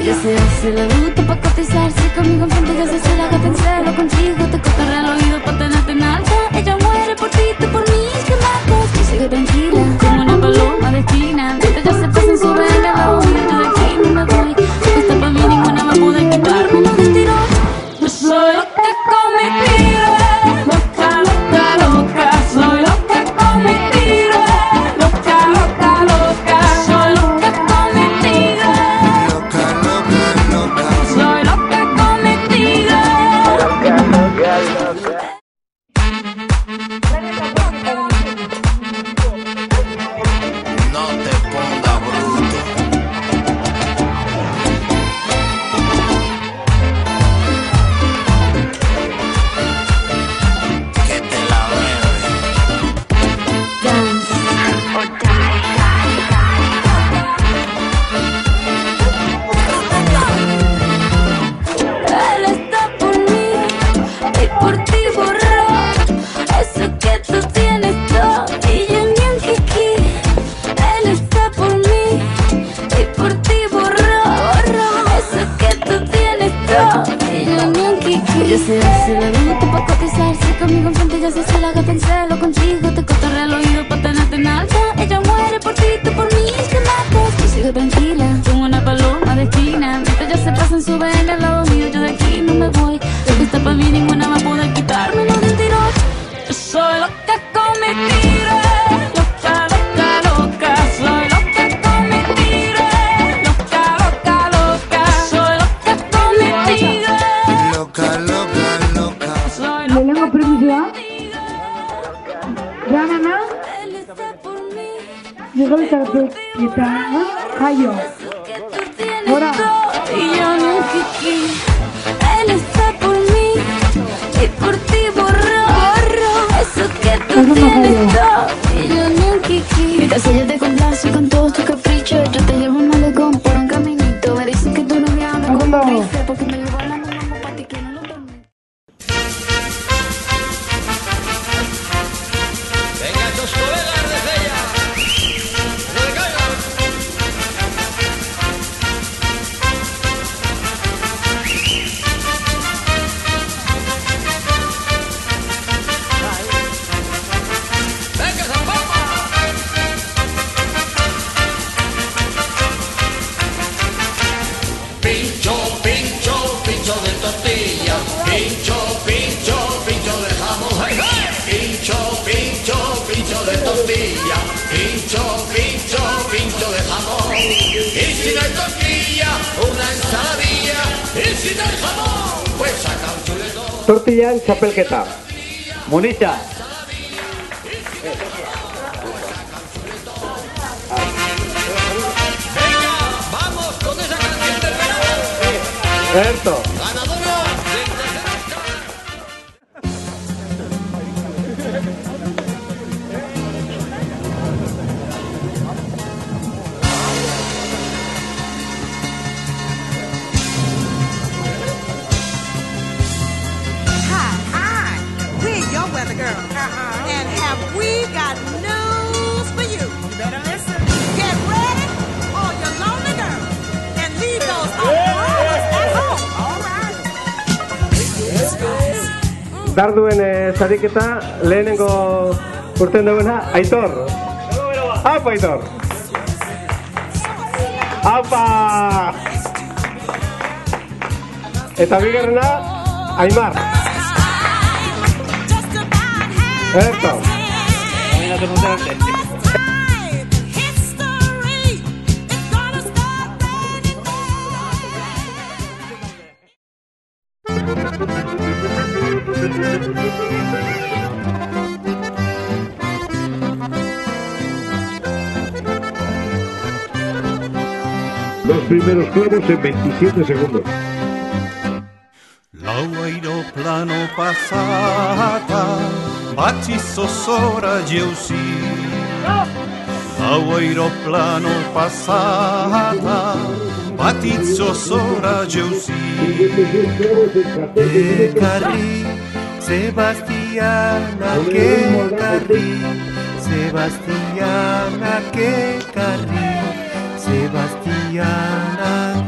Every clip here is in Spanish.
Ella se hace la bruta pa' cotizarse conmigo enfrente, ya se la gata en celo contigo. Te cotorrea al oído pa' tenerte en alta. Ella muere por ti, tú por mí, que matas. Tú sigue tranquila, como una paloma de esquina. Ella se pasa en su vela, la oído, yo de aquí no me voy. Porque está pa' mí, ninguna va a poder quitarme los tirón. Yo soy lo que come tiro, loca, loca, loca. Soy lo que come tiro, loca, loca, loca. Soy lo que come tiro, loca, loca, loca. Soy lo que come tiro, loca, loca, loca. No te pongas bruto. Que te la bebe. Dance or die. Él está por mí y por ti borró eso que tú tienes todo y yo ni un kiki. Él está por mí y por ti borró eso que tú tienes todo y yo ni un kiki. Ella se hace la bruta pa' cotizarse conmigo enfrente, ya se hace la gata en celo contigo. Te cotorrea al oído pa' tenerte en alta. Ella muere por ti, tú por mí, que matas. Tú sigue tranquila, como una paloma de esquina. Ella se pasa en su vela al lado mío, yo de aquí no me voy. Lo que está pa' mí, ninguna va a poder quitarme los del tirón. Yo soy lo que come tiro, loca, loca, loca. Soy lo que come tiro, loca, loca, loca. Soy lo que come tiro, Loca, loca, loca. soy Le lo lengo que premia. Janana, él está por mí. llegó el cartel kita. Ayo. Que tú tienes Ahora. todo y yo ni un kiki. Él está por mí y por ti borró eso que tú Eso no tienes falló. todo y yo ni un kiki. Mira, si ella te complace con todos tus caprichos, yo te llevo un malecón por un caminito. Me dicen que tú no me amas como Vámonos. un rifle, porque me llevo a la mamá pa' ti que no lo permite. Venga, estos colegas de ella. No le caigan. Venga, Zapapa. Pincho, pincho, pincho de tortilla. Pincho, pincho, pincho de jamón. ¡Hey, hey! Pincho, pincho, pincho de tortilla. Pincho, pincho, pincho de jamón. Y si no hay tortilla, una ensaladilla. Y si no hay jamón, pues saca un chuletón. Tortillan txapelketa. Muniza. Venga, vamos con esa canción del verano. Erto. Ganadora del tercer Hi, we're your weather girl. And have we got news for you? You better listen. Get ready, all your lonely girls, and leave those umbrellas at home. All right. Darduen sariketa lehenengo urten duena Aitor. Apa Aitor. Apa. Eta bigarrena Aimar. Just about half Erto. history is gonna start raining Los primeros clavos en 27 segundos. Lau aeroplano pasata, baci zozora jeuzi. Lau aeroplano pasata, bati zozora jeuzi. Ekarri, Sebastiana, ekarri, Sebastiana, ekarri, Sebastianak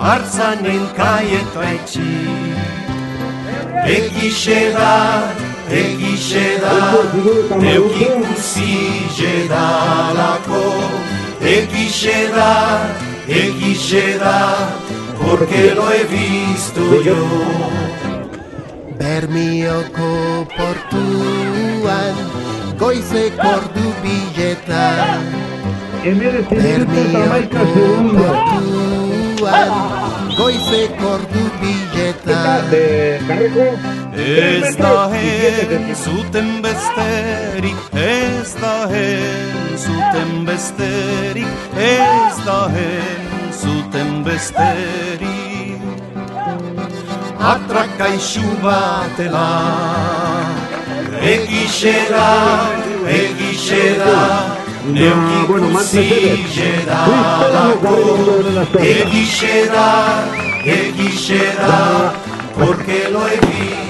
artzanen kaieta etxi. Egixe da, eukikusi jedalako. Egixe da, porque lo he visto yo. Bermioko portuan, goizeko ordu biletan. Bermioko portuan, goizeko ordu biletan. Ez da zuten besterik, ez da zuten besterik, ez da zuten besterik. Atrakaixu batela, egixe da, neukikusi jedalako. Egixe da, porque lo he visto.